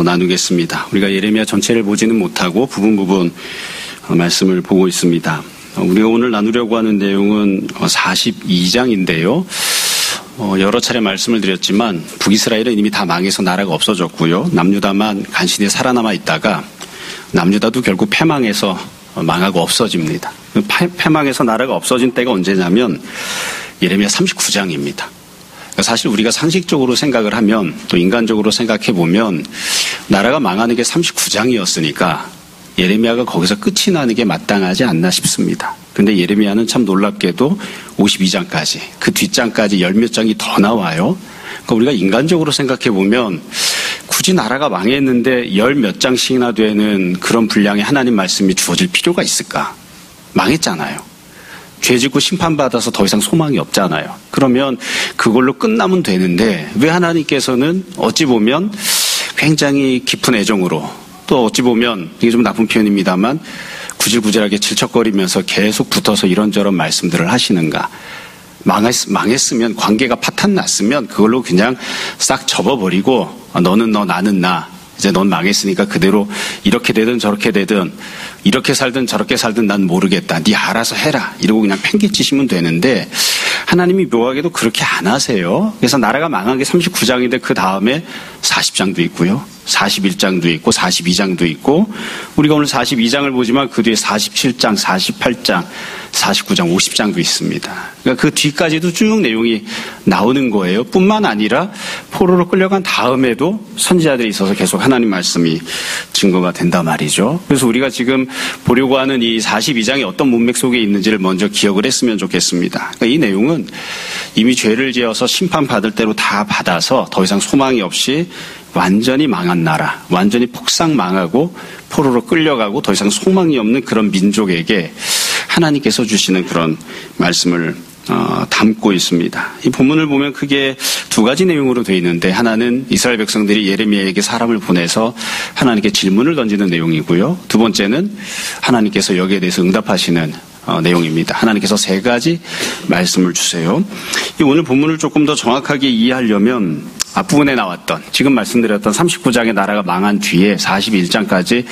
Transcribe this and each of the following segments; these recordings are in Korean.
나누겠습니다. 우리가 예레미야 전체를 보지는 못하고 부분 말씀을 보고 있습니다. 우리가 오늘 나누려고 하는 내용은 42장인데요. 여러 차례 말씀을 드렸지만 북이스라엘은 이미 다 망해서 나라가 없어졌고요. 남유다만 간신히 살아남아 있다가 남유다도 결국 패망해서 망하고 없어집니다. 패망해서 나라가 없어진 때가 언제냐면 예레미야 39장입니다. 사실 우리가 상식적으로 생각을 하면 또 인간적으로 생각해 보면 나라가 망하는 게 39장이었으니까 예레미야가 거기서 끝이 나는 게 마땅하지 않나 싶습니다. 근데 예레미야는 참 놀랍게도 52장까지 그 뒷장까지 열 몇 장이 더 나와요. 그러니까 우리가 인간적으로 생각해 보면 굳이 나라가 망했는데 열 몇 장씩이나 되는 그런 분량의 하나님 말씀이 주어질 필요가 있을까? 망했잖아요. 죄 짓고 심판받아서 더 이상 소망이 없잖아요. 그러면 그걸로 끝나면 되는데 왜 하나님께서는 어찌 보면 굉장히 깊은 애정으로 또 어찌 보면 이게 좀 나쁜 표현입니다만 구질구질하게 질척거리면서 계속 붙어서 이런저런 말씀들을 하시는가. 망했으면 관계가 파탄났으면 그걸로 그냥 싹 접어버리고 너는 너 나는 나 이제 넌 망했으니까 그대로 이렇게 되든 저렇게 되든 이렇게 살든 저렇게 살든 난 모르겠다. 네 알아서 해라. 이러고 그냥 팽개치시면 되는데 하나님이 묘하게도 그렇게 안 하세요. 그래서 나라가 망한 게 39장인데 그 다음에 40장도 있고요. 41장도 있고 42장도 있고 우리가 오늘 42장을 보지만 그 뒤에 47장, 48장, 49장, 50장도 있습니다. 그러니까 그 뒤까지도 쭉 내용이 나오는 거예요. 뿐만 아니라 포로로 끌려간 다음에도 선지자들이 있어서 계속 하나님 말씀이 증거가 된단 말이죠. 그래서 우리가 지금 보려고 하는 이 42장이 어떤 문맥 속에 있는지를 먼저 기억을 했으면 좋겠습니다. 그러니까 이 내용은 이미 죄를 지어서 심판받을 대로 다 받아서 더 이상 소망이 없이 완전히 망한 나라, 완전히 폭삭 망하고 포로로 끌려가고 더 이상 소망이 없는 그런 민족에게 하나님께서 주시는 그런 말씀을 담고 있습니다. 이 본문을 보면 크게 두 가지 내용으로 되어 있는데 하나는 이스라엘 백성들이 예레미야에게 사람을 보내서 하나님께 질문을 던지는 내용이고요. 두 번째는 하나님께서 여기에 대해서 응답하시는 내용입니다. 하나님께서 세 가지 말씀을 주세요. 오늘 본문을 조금 더 정확하게 이해하려면 앞부분에 나왔던 지금 말씀드렸던 39장의 나라가 망한 뒤에 41장까지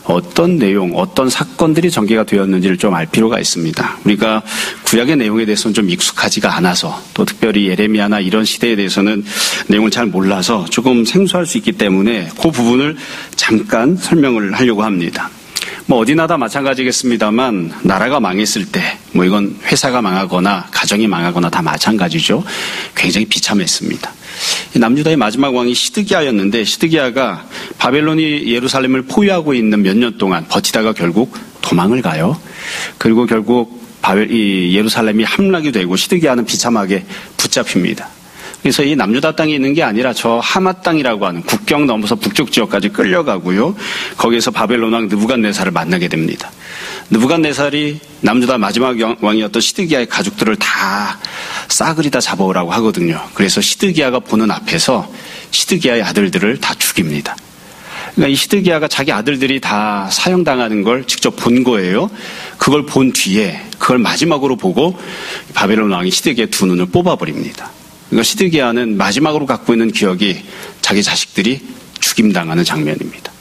어떤 내용, 어떤 사건들이 전개가 되었는지를 좀 알 필요가 있습니다. 우리가 구약의 내용에 대해서는 좀 익숙하지가 않아서 또 특별히 예레미야나 이런 시대에 대해서는 내용을 잘 몰라서 조금 생소할 수 있기 때문에 그 부분을 잠깐 설명을 하려고 합니다. 어디나 다 마찬가지겠습니다만 나라가 망했을 때 이건 회사가 망하거나 가정이 망하거나 다 마찬가지죠. 굉장히 비참했습니다. 남유다의 마지막 왕이 시드기야였는데 시드기야가 바벨론이 예루살렘을 포위하고 있는 몇 년 동안 버티다가 결국 도망을 가요. 그리고 결국 예루살렘이 함락이 되고 시드기야는 비참하게 붙잡힙니다. 그래서 이 남유다 땅에 있는 게 아니라 저 하마 땅이라고 하는 국경 넘어서 북쪽 지역까지 끌려가고요. 거기에서 바벨론 왕 느부갓네살을 만나게 됩니다. 느부갓네살이 남유다 마지막 왕이었던 시드기야의 가족들을 다 싸그리 다 잡아오라고 하거든요. 그래서 시드기야가 보는 앞에서 시드기야의 아들들을 다 죽입니다. 그러니까 이 시드기야가 자기 아들들이 다 사형당하는 걸 직접 본 거예요. 그걸 본 뒤에 그걸 마지막으로 보고 바벨론 왕이 시드기야의 두 눈을 뽑아버립니다. 그러니까 시드기야는 마지막으로 갖고 있는 기억이 자기 자식들이 죽임당하는 장면입니다.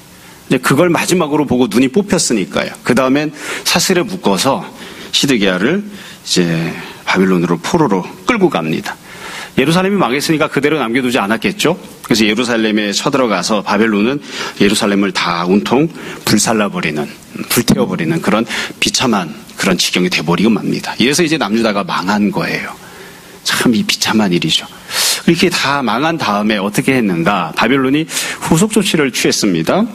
근데 그걸 마지막으로 보고 눈이 뽑혔으니까요. 그 다음엔 사슬에 묶어서 시드기야를 이제 바빌론으로 포로로 끌고 갑니다. 예루살렘이 망했으니까 그대로 남겨두지 않았겠죠. 그래서 예루살렘에 쳐들어가서 바벨론은 예루살렘을 다 온통 불태워버리는 그런 비참한 그런 지경이 돼버리고 맙니다. 이래서 이제 남유다가 망한 거예요. 참 이 비참한 일이죠. 이렇게 다 망한 다음에 어떻게 했는가? 바벨론이 후속 조치를 취했습니다.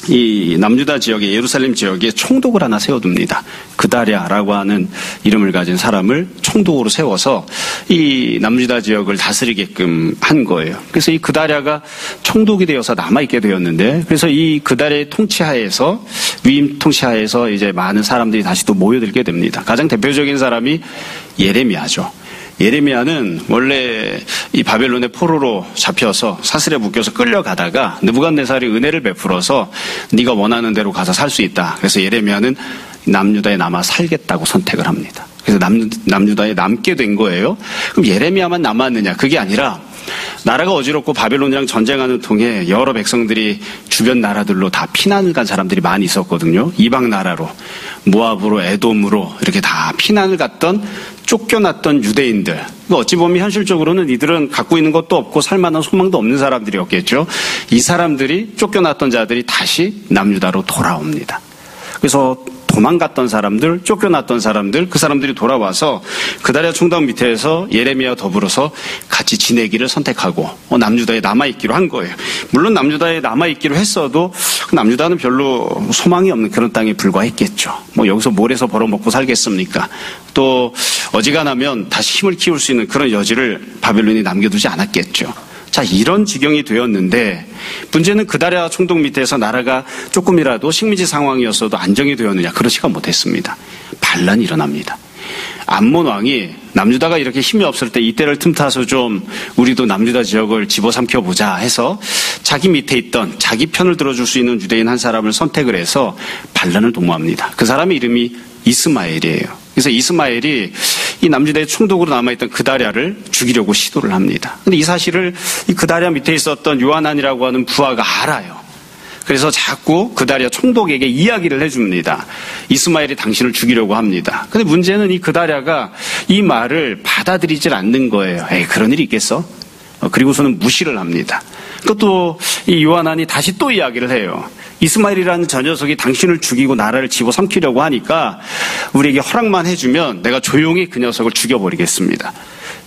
이 남유다 지역에 예루살렘 지역에 총독을 하나 세워둡니다. 그다랴라고 하는 이름을 가진 사람을 총독으로 세워서 이 남유다 지역을 다스리게끔 한 거예요. 그래서 이 그다랴가 총독이 되어서 남아있게 되었는데 그래서 이 그다랴의 통치하에서 위임 통치하에서 이제 많은 사람들이 다시 또 모여들게 됩니다. 가장 대표적인 사람이 예레미야죠. 예레미야는 원래 이 바벨론의 포로로 잡혀서 사슬에 묶여서 끌려가다가 느부갓네살이 은혜를 베풀어서 네가 원하는 대로 가서 살 수 있다. 그래서 예레미야는 남유다에 남아 살겠다고 선택을 합니다. 그래서 남유다에 남게 된 거예요. 그럼 예레미야만 남았느냐? 그게 아니라 나라가 어지럽고 바벨론이랑 전쟁하는 통에 여러 백성들이 주변 나라들로 다 피난을 간 사람들이 많이 있었거든요. 이방 나라로, 모압으로, 에돔으로 이렇게 다 피난을 갔던 쫓겨났던 유대인들. 어찌 보면 현실적으로는 이들은 갖고 있는 것도 없고 살만한 소망도 없는 사람들이었겠죠. 이 사람들이 쫓겨났던 자들이 다시 남유다로 돌아옵니다. 그래서 도망갔던 사람들, 쫓겨났던 사람들, 그 사람들이 돌아와서 그다랴 총독 밑에서 예레미야와 더불어서 같이 지내기를 선택하고 남유다에 남아있기로 한 거예요. 물론 남유다에 남아있기로 했어도 남유다는 별로 소망이 없는 그런 땅에 불과했겠죠. 여기서 뭘해서 벌어먹고 살겠습니까? 또 어지간하면 다시 힘을 키울 수 있는 그런 여지를 바벨론이 남겨두지 않았겠죠. 자, 이런 지경이 되었는데 문제는 그다랴 총독 밑에서 나라가 조금이라도 식민지 상황이었어도 안정이 되었느냐? 그렇지가 못했습니다. 반란이 일어납니다. 암몬 왕이 남유다가 이렇게 힘이 없을 때 이때를 틈타서 좀 우리도 남유다 지역을 집어삼켜보자 해서 자기 밑에 있던 자기 편을 들어줄 수 있는 유대인 한 사람을 선택을 해서 반란을 도모합니다. 그 사람의 이름이 이스마엘이에요. 그래서 이스마엘이 이 남유다의 총독으로 남아있던 그다랴를 죽이려고 시도를 합니다. 근데 이 사실을 이 그다랴 밑에 있었던 요하난이라고 하는 부하가 알아요. 그래서 자꾸 그다랴 총독에게 이야기를 해줍니다. 이스마엘이 당신을 죽이려고 합니다. 근데 문제는 이 그다랴가 이 말을 받아들이질 않는 거예요. 에이, 그런 일이 있겠어? 그리고서는 무시를 합니다. 그것도 이 요하난이 다시 또 이야기를 해요. 이스마엘이라는 저 녀석이 당신을 죽이고 나라를 집어삼키려고 하니까 우리에게 허락만 해주면 내가 조용히 그 녀석을 죽여버리겠습니다.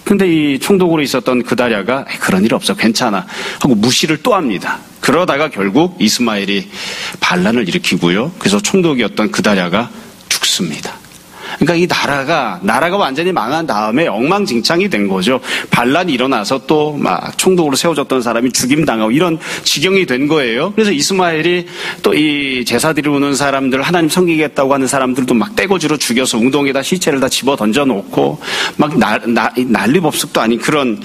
근데 이 총독으로 있었던 그다랴가 그런 일 없어, 괜찮아 하고 무시를 또 합니다. 그러다가 결국 이스마엘이 반란을 일으키고요. 그래서 총독이었던 그다랴가 죽습니다. 그러니까 이 나라가 완전히 망한 다음에 엉망진창이 된 거죠. 반란이 일어나서 또 막 총독으로 세워졌던 사람이 죽임당하고 이런 지경이 된 거예요. 그래서 이스마엘이 또 이 제사 드리는 사람들, 하나님 섬기겠다고 하는 사람들도 막 떼거지로 죽여서 웅덩이에다 시체를 다 집어 던져놓고 막 난리법석도 아닌 그런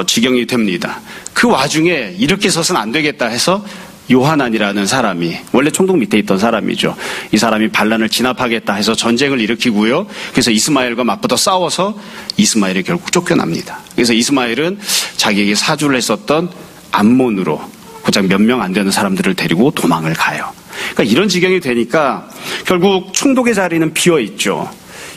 지경이 됩니다. 그 와중에 이렇게 해서는 안 되겠다 해서 요하난이라는 사람이, 원래 총독 밑에 있던 사람이죠. 이 사람이 반란을 진압하겠다 해서 전쟁을 일으키고요. 그래서 이스마엘과 맞붙어 싸워서 이스마엘이 결국 쫓겨납니다. 그래서 이스마엘은 자기에게 사주를 했었던 암몬으로 고작 몇 명 안 되는 사람들을 데리고 도망을 가요. 그러니까 이런 지경이 되니까 결국 총독의 자리는 비어있죠.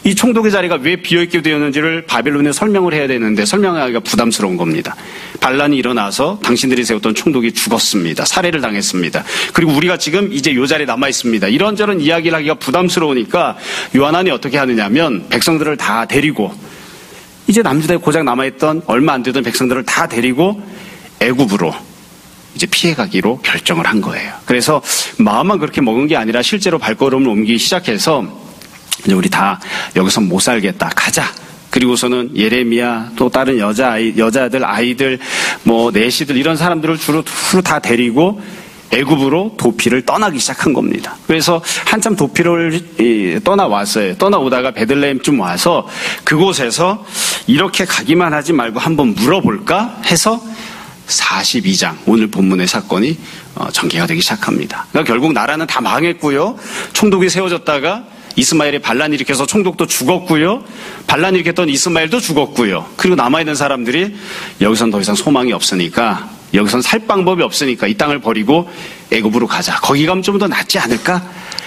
이 총독의 자리가 왜 비어있게 되었는지를 바벨론에 설명을 해야 되는데 설명하기가 부담스러운 겁니다. 반란이 일어나서 당신들이 세웠던 총독이 죽었습니다. 살해를 당했습니다. 그리고 우리가 지금 이제 이 자리에 남아있습니다. 이런저런 이야기를 하기가 부담스러우니까 요하난이 어떻게 하느냐면 백성들을 다 데리고, 이제 남유다에 고작 남아있던 얼마 안 되던 백성들을 다 데리고 애굽으로 이제 피해가기로 결정을 한 거예요. 그래서 마음만 그렇게 먹은 게 아니라 실제로 발걸음을 옮기기 시작해서 이제 우리 다 여기서 못 살겠다, 가자. 그리고서는 예레미야, 또 다른 여자들, 아이들, 내시들 이런 사람들을 주로 다 데리고 애굽으로 도피를 떠나기 시작한 겁니다. 그래서 한참 도피를 떠나왔어요. 떠나오다가 베들레헴쯤 와서 그곳에서 이렇게 가기만 하지 말고 한번 물어볼까 해서 42장, 오늘 본문의 사건이 전개가 되기 시작합니다. 그러니까 결국 나라는 다 망했고요. 총독이 세워졌다가 이스마엘이 반란 일으켜서 총독도 죽었고요. 반란 일으켰던 이스마엘도 죽었고요. 그리고 남아있는 사람들이 여기선 더 이상 소망이 없으니까, 여기선 살 방법이 없으니까 이 땅을 버리고 애굽으로 가자. 거기 가면 좀 더 낫지 않을까?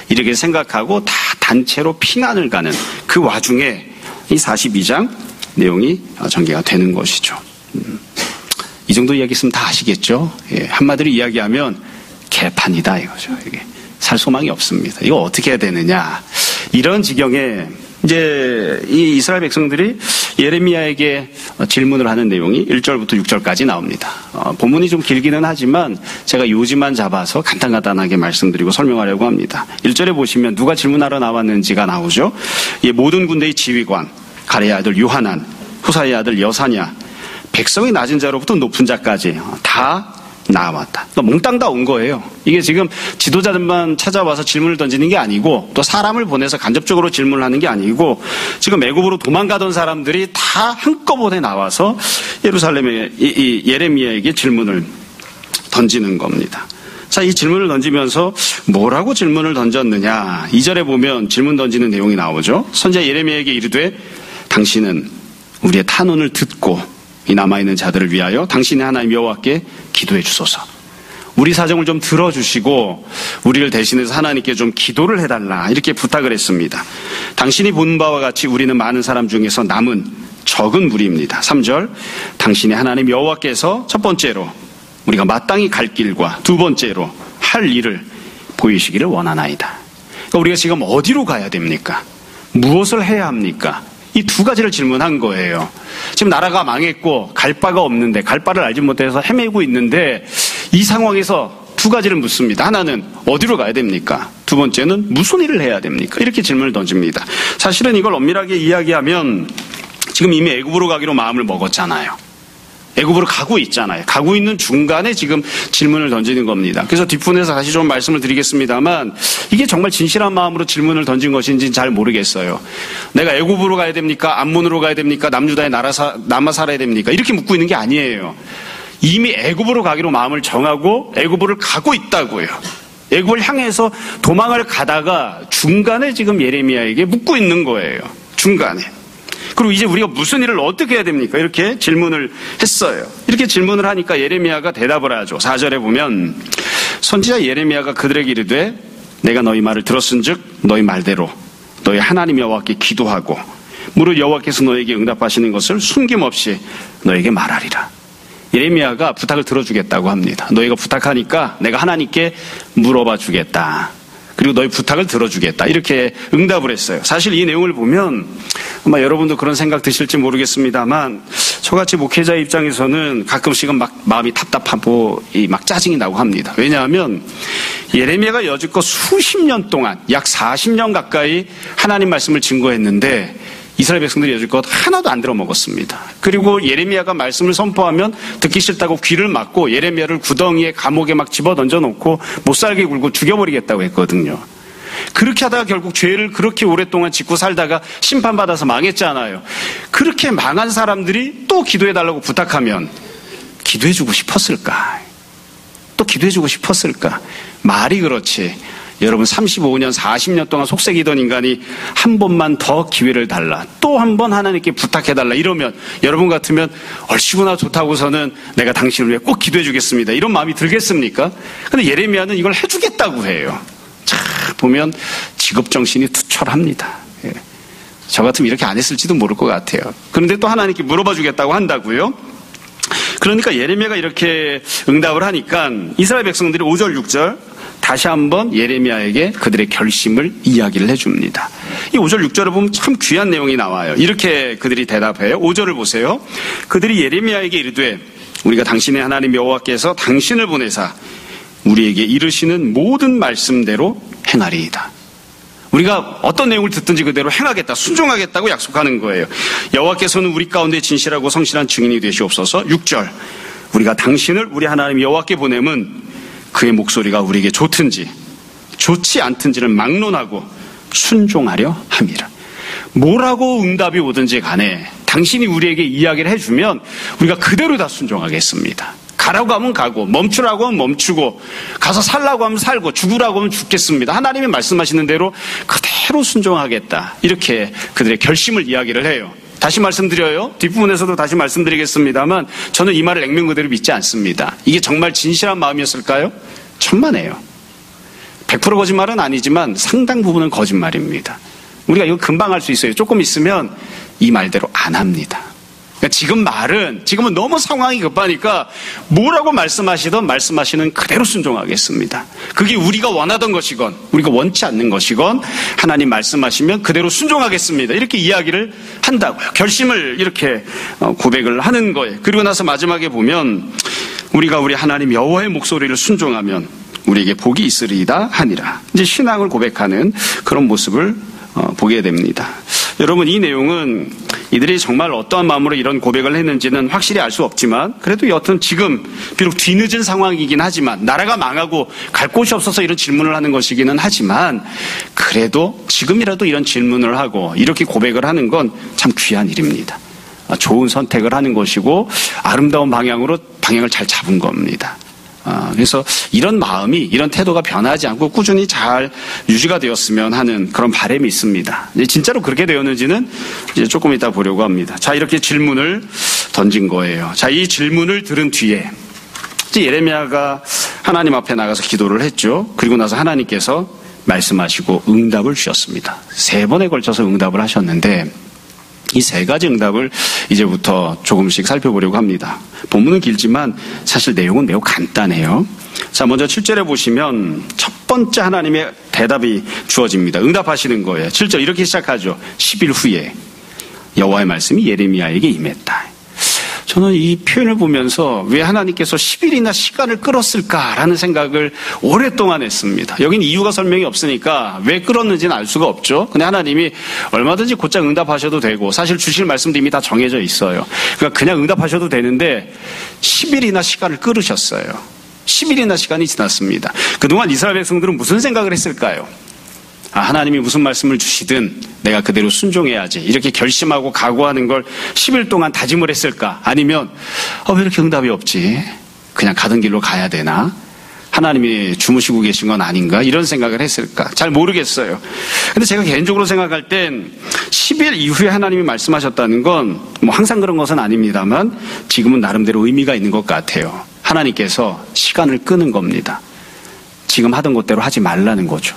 이렇게 생각하고 다 단체로 피난을 가는 그 와중에 이 42장 내용이 전개가 되는 것이죠. 이 정도 이야기 있으면 다 아시겠죠? 예, 한마디로 이야기하면 개판이다 이거죠. 이게 살 소망이 없습니다. 이거 어떻게 해야 되느냐? 이런 지경에 이제 이 이스라엘 백성들이 예레미야에게 질문을 하는 내용이 1절부터 6절까지 나옵니다. 본문이 좀 길기는 하지만 제가 요지만 잡아서 간단하게 말씀드리고 설명하려고 합니다. 1절에 보시면 누가 질문하러 나왔는지가 나오죠. 모든 군대의 지휘관, 가레의 아들 요하난, 후사의 아들 여사냐, 백성이 낮은 자로부터 높은 자까지 다 나왔다. 몽땅 다 온 거예요. 이게 지금 지도자들만 찾아와서 질문을 던지는 게 아니고 또 사람을 보내서 간접적으로 질문을 하는 게 아니고 지금 애굽으로 도망가던 사람들이 다 한꺼번에 나와서 예루살렘의 이 예레미야에게 질문을 던지는 겁니다. 자, 이 질문을 던지면서 뭐라고 질문을 던졌느냐? 2절에 보면 질문 던지는 내용이 나오죠. 선지자 예레미야에게 이르되 당신은 우리의 탄원을 듣고 이 남아있는 자들을 위하여 당신의 하나님 여호와께 기도해 주소서. 우리 사정을 좀 들어주시고 우리를 대신해서 하나님께 좀 기도를 해달라 이렇게 부탁을 했습니다. 당신이 본 바와 같이 우리는 많은 사람 중에서 남은 적은 무리입니다. 3절 당신의 하나님 여호와께서 첫 번째로 우리가 마땅히 갈 길과 두 번째로 할 일을 보이시기를 원하나이다. 그러니까 우리가 지금 어디로 가야 됩니까? 무엇을 해야 합니까? 이 두 가지를 질문한 거예요. 지금 나라가 망했고 갈 바가 없는데 갈 바를 알지 못해서 헤매고 있는데 이 상황에서 두 가지를 묻습니다. 하나는 어디로 가야 됩니까? 두 번째는 무슨 일을 해야 됩니까? 이렇게 질문을 던집니다. 사실은 이걸 엄밀하게 이야기하면 지금 이미 애굽으로 가기로 마음을 먹었잖아요. 애굽으로 가고 있잖아요. 가고 있는 중간에 지금 질문을 던지는 겁니다. 그래서 뒷부분에서 다시 좀 말씀을 드리겠습니다만 이게 정말 진실한 마음으로 질문을 던진 것인지는 잘 모르겠어요. 내가 애굽으로 가야 됩니까? 암몬으로 가야 됩니까? 남유다에 남아 살아야 됩니까? 이렇게 묻고 있는 게 아니에요. 이미 애굽으로 가기로 마음을 정하고 애굽으로 가고 있다고요. 애굽을 향해서 도망을 가다가 중간에 지금 예레미야에게 묻고 있는 거예요. 중간에. 그리고 이제 우리가 무슨 일을 어떻게 해야 됩니까? 이렇게 질문을 했어요. 이렇게 질문을 하니까 예레미야가 대답을 하죠. 4절에 보면 선지자 예레미야가 그들에게 이르되 내가 너희 말을 들었은즉 너희 말대로 너희 하나님 여호와께 기도하고 무릇 여호와께서 너에게 응답하시는 것을 숨김없이 너에게 말하리라. 예레미야가 부탁을 들어주겠다고 합니다. 너희가 부탁하니까 내가 하나님께 물어봐 주겠다. 그리고 너희 부탁을 들어주겠다. 이렇게 응답을 했어요. 사실 이 내용을 보면 아마 여러분도 그런 생각 드실지 모르겠습니다만 저같이 목회자의 입장에서는 가끔씩은 막 마음이 답답하고 막 짜증이 나고 합니다. 왜냐하면 예레미야가 여지껏 수십 년 동안 약 40년 가까이 하나님 말씀을 증거했는데 이스라엘 백성들이 여지껏 하나도 안 들어먹었습니다. 그리고 예레미야가 말씀을 선포하면 듣기 싫다고 귀를 막고 예레미야를 구덩이에 감옥에 막 집어던져 놓고 못살게 굴고 죽여버리겠다고 했거든요. 그렇게 하다가 결국 죄를 그렇게 오랫동안 짓고 살다가 심판받아서 망했잖아요. 그렇게 망한 사람들이 또 기도해달라고 부탁하면 기도해주고 싶었을까? 또 기도해주고 싶었을까? 말이 그렇지. 여러분 35년 40년 동안 속삭이던 인간이 한 번만 더 기회를 달라, 또 한 번 하나님께 부탁해달라 이러면 여러분 같으면 얼씨구나 좋다고서는 내가 당신을 위해 꼭 기도해 주겠습니다 이런 마음이 들겠습니까? 근데 예레미야는 이걸 해주겠다고 해요. 자, 보면 직업정신이 투철합니다. 예. 저 같으면 이렇게 안 했을지도 모를 것 같아요. 그런데 또 하나님께 물어봐 주겠다고 한다고요? 그러니까 예레미야가 이렇게 응답을 하니까 이스라엘 백성들이 5절 6절 다시 한번 예레미야에게 그들의 결심을 이야기를 해줍니다. 이 5절 6절을 보면 참 귀한 내용이 나와요. 이렇게 그들이 대답해요. 5절을 보세요. 그들이 예레미야에게 이르되 우리가 당신의 하나님 여호와께서 당신을 보내사 우리에게 이르시는 모든 말씀대로 행하리이다. 우리가 어떤 내용을 듣든지 그대로 행하겠다, 순종하겠다고 약속하는 거예요. 여호와께서는 우리 가운데 진실하고 성실한 증인이 되시옵소서. 6절 우리가 당신을 우리 하나님 여호와께 보내면 그의 목소리가 우리에게 좋든지 좋지 않든지를 막론하고 순종하려 함이라. 뭐라고 응답이 오든지 간에 당신이 우리에게 이야기를 해주면 우리가 그대로 다 순종하겠습니다. 가라고 하면 가고 멈추라고 하면 멈추고 가서 살라고 하면 살고 죽으라고 하면 죽겠습니다. 하나님이 말씀하시는 대로 그대로 순종하겠다. 이렇게 그들의 결심을 이야기를 해요. 다시 말씀드려요. 뒷부분에서도 다시 말씀드리겠습니다만 저는 이 말을 액면 그대로 믿지 않습니다. 이게 정말 진실한 마음이었을까요? 천만에요. 100% 거짓말은 아니지만 상당 부분은 거짓말입니다. 우리가 이거 금방 할 수 있어요. 조금 있으면 이 말대로 안 합니다. 그러니까 지금은 너무 상황이 급하니까 뭐라고 말씀하시던 말씀하시는 그대로 순종하겠습니다. 그게 우리가 원하던 것이건 우리가 원치 않는 것이건 하나님 말씀하시면 그대로 순종하겠습니다. 이렇게 이야기를 한다고요. 결심을 이렇게 고백을 하는 거예요. 그리고 나서 마지막에 보면 우리가 우리 하나님 여호와의 목소리를 순종하면 우리에게 복이 있으리이다 하니라. 이제 신앙을 고백하는 그런 모습을 보게 됩니다. 여러분 이 내용은 이들이 정말 어떠한 마음으로 이런 고백을 했는지는 확실히 알 수 없지만 그래도 여튼 지금 비록 뒤늦은 상황이긴 하지만 나라가 망하고 갈 곳이 없어서 이런 질문을 하는 것이기는 하지만 그래도 지금이라도 이런 질문을 하고 이렇게 고백을 하는 건 참 귀한 일입니다. 좋은 선택을 하는 것이고 아름다운 방향을 잘 잡은 겁니다. 그래서 이런 마음이, 이런 태도가 변하지 않고 꾸준히 잘 유지가 되었으면 하는 그런 바람이 있습니다. 진짜로 그렇게 되었는지는 이제 조금 이따 보려고 합니다. 자, 이렇게 질문을 던진 거예요. 자, 이 질문을 들은 뒤에 이제 예레미야가 하나님 앞에 나가서 기도를 했죠. 그리고 나서 하나님께서 말씀하시고 응답을 주셨습니다. 3번에 걸쳐서 응답을 하셨는데 이 3가지 응답을 이제부터 조금씩 살펴보려고 합니다. 본문은 길지만 사실 내용은 매우 간단해요. 자, 먼저 7절에 보시면 첫 번째 하나님의 대답이 주어집니다. 응답하시는 거예요. 7절 이렇게 시작하죠. 10일 후에 여호와의 말씀이 예레미야에게 임했다. 저는 이 표현을 보면서 왜 하나님께서 10일이나 시간을 끌었을까라는 생각을 오랫동안 했습니다. 여긴 이유가 설명이 없으니까 왜 끌었는지는 알 수가 없죠. 근데 하나님이 얼마든지 곧장 응답하셔도 되고 사실 주실 말씀도 이미 다 정해져 있어요. 그러니까 그냥 응답하셔도 되는데 10일이나 시간을 끌으셨어요. 10일이나 시간이 지났습니다. 그동안 이스라엘 백성들은 무슨 생각을 했을까요? 하나님이 무슨 말씀을 주시든 내가 그대로 순종해야지 이렇게 결심하고 각오하는 걸 10일 동안 다짐을 했을까? 아니면 왜 이렇게 응답이 없지? 그냥 가던 길로 가야 되나? 하나님이 주무시고 계신 건 아닌가? 이런 생각을 했을까? 잘 모르겠어요. 근데 제가 개인적으로 생각할 땐 10일 이후에 하나님이 말씀하셨다는 건 뭐 항상 그런 것은 아닙니다만 지금은 나름대로 의미가 있는 것 같아요. 하나님께서 시간을 끄는 겁니다. 지금 하던 것대로 하지 말라는 거죠.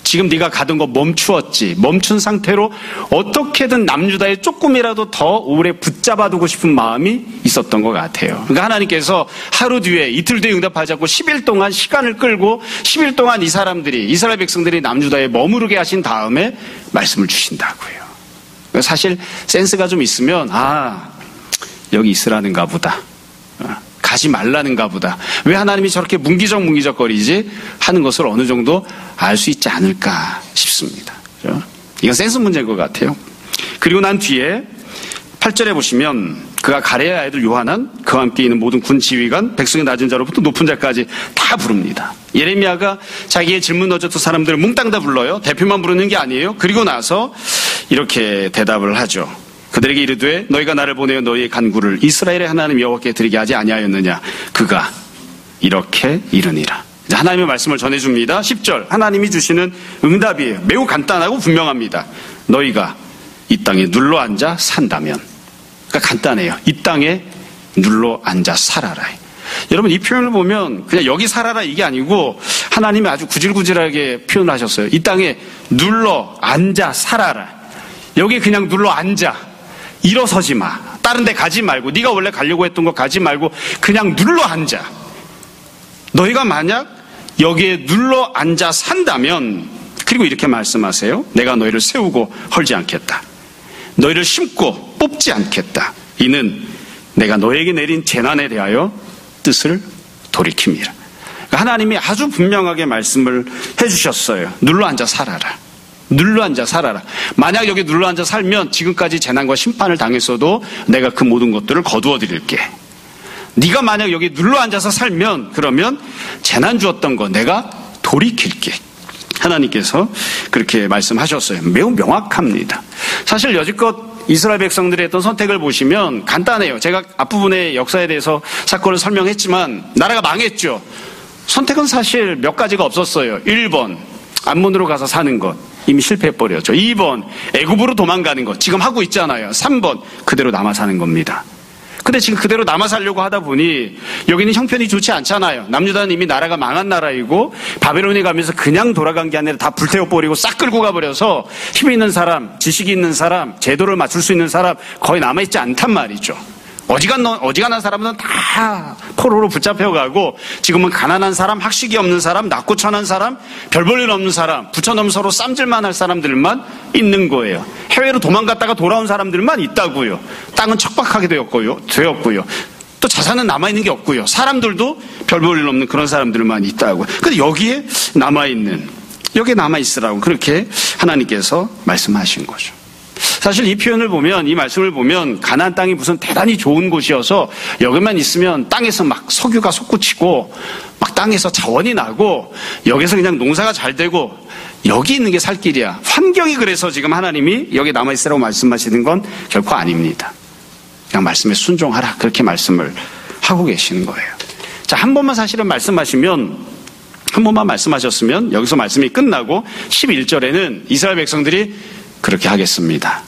지금 네가 가던 거 멈추었지. 멈춘 상태로 어떻게든 남유다에 조금이라도 더 오래 붙잡아두고 싶은 마음이 있었던 것 같아요. 그러니까 하나님께서 하루 뒤에 이틀 뒤에 응답하지 않고 10일 동안 시간을 끌고 10일 동안 이 사람들이 이스라엘 백성들이 남유다에 머무르게 하신 다음에 말씀을 주신다고요. 사실 센스가 좀 있으면 여기 있으라는가 보다. 가지 말라는가 보다. 왜 하나님이 저렇게 문기적거리지 하는 것을 어느 정도 알 수 있지 않을까 싶습니다. 그렇죠? 이건 센스 문제인 것 같아요. 그리고 난 뒤에 8절에 보시면 그가 가레야 아이들 요하난 그와 함께 있는 모든 군 지휘관 백성의 낮은 자로부터 높은 자까지 다 부릅니다. 예레미야가 자기의 질문 넣어줬던 사람들을 몽땅 다 불러요. 대표만 부르는 게 아니에요. 그리고 나서 이렇게 대답을 하죠. 그들에게 이르되 너희가 나를 보내어 너희의 간구를 이스라엘의 하나님 여호와께 드리게 하지 아니하였느냐. 그가 이렇게 이르니라. 이제 하나님의 말씀을 전해줍니다. 10절 하나님이 주시는 응답이에요. 매우 간단하고 분명합니다. 너희가 이 땅에 눌러앉아 산다면. 그러니까 간단해요. 이 땅에 눌러앉아 살아라. 여러분 이 표현을 보면 그냥 여기 살아라 이게 아니고 하나님이 아주 구질구질하게 표현하셨어요. 이 땅에 눌러앉아 살아라. 여기 그냥 눌러앉아. 일어서지 마. 다른 데 가지 말고 네가 원래 가려고 했던 거 가지 말고 그냥 눌러앉아. 너희가 만약 여기에 눌러앉아 산다면 그리고 이렇게 말씀하세요. 내가 너희를 세우고 헐지 않겠다. 너희를 심고 뽑지 않겠다. 이는 내가 너에게 내린 재난에 대하여 뜻을 돌이킵니다. 하나님이 아주 분명하게 말씀을 해주셨어요. 눌러앉아 살아라. 눌러앉아 살아라. 만약 여기 눌러앉아 살면 지금까지 재난과 심판을 당했어도 내가 그 모든 것들을 거두어 드릴게. 네가 만약 여기 눌러앉아서 살면 그러면 재난 주었던 거 내가 돌이킬게. 하나님께서 그렇게 말씀하셨어요. 매우 명확합니다. 사실 여지껏 이스라엘 백성들이 했던 선택을 보시면 간단해요. 제가 앞부분의 역사에 대해서 사건을 설명했지만 나라가 망했죠. 선택은 사실 몇 가지가 없었어요. 1번 암몬으로 가서 사는 것 이미 실패해버렸죠. 2번 애굽으로 도망가는 것 지금 하고 있잖아요. 3번 그대로 남아 사는 겁니다. 근데 지금 그대로 남아 살려고 하다 보니 여기는 형편이 좋지 않잖아요. 남유다는 이미 나라가 망한 나라이고 바벨론에 가면서 그냥 돌아간 게 아니라 다 불태워버리고 싹 끌고 가버려서 힘 있는 사람, 지식이 있는 사람, 제도를 맞출 수 있는 사람 거의 남아있지 않단 말이죠. 어지간한 사람은 다 포로로 붙잡혀가고 지금은 가난한 사람, 학식이 없는 사람, 낮고 천한 사람, 별 볼 일 없는 사람, 붙여놓으면 서로 쌈질만 할 사람들만 있는 거예요. 해외로 도망갔다가 돌아온 사람들만 있다고요. 땅은 척박하게 되었고요. 또 자산은 남아있는 게 없고요. 사람들도 별 볼 일 없는 그런 사람들만 있다고. 근데 여기에 남아있으라고 그렇게 하나님께서 말씀하신 거죠. 사실 이 표현을 보면, 이 말씀을 보면 가나안 땅이 무슨 대단히 좋은 곳이어서 여기만 있으면 땅에서 막 석유가 솟구치고 막 땅에서 자원이 나고 여기서 그냥 농사가 잘 되고 여기 있는 게 살 길이야. 환경이 그래서 지금 하나님이 여기 남아있으라고 말씀하시는 건 결코 아닙니다. 그냥 말씀에 순종하라. 그렇게 말씀을 하고 계시는 거예요. 자, 한 번만 말씀하셨으면 여기서 말씀이 끝나고 11절에는 이스라엘 백성들이 그렇게 하겠습니다.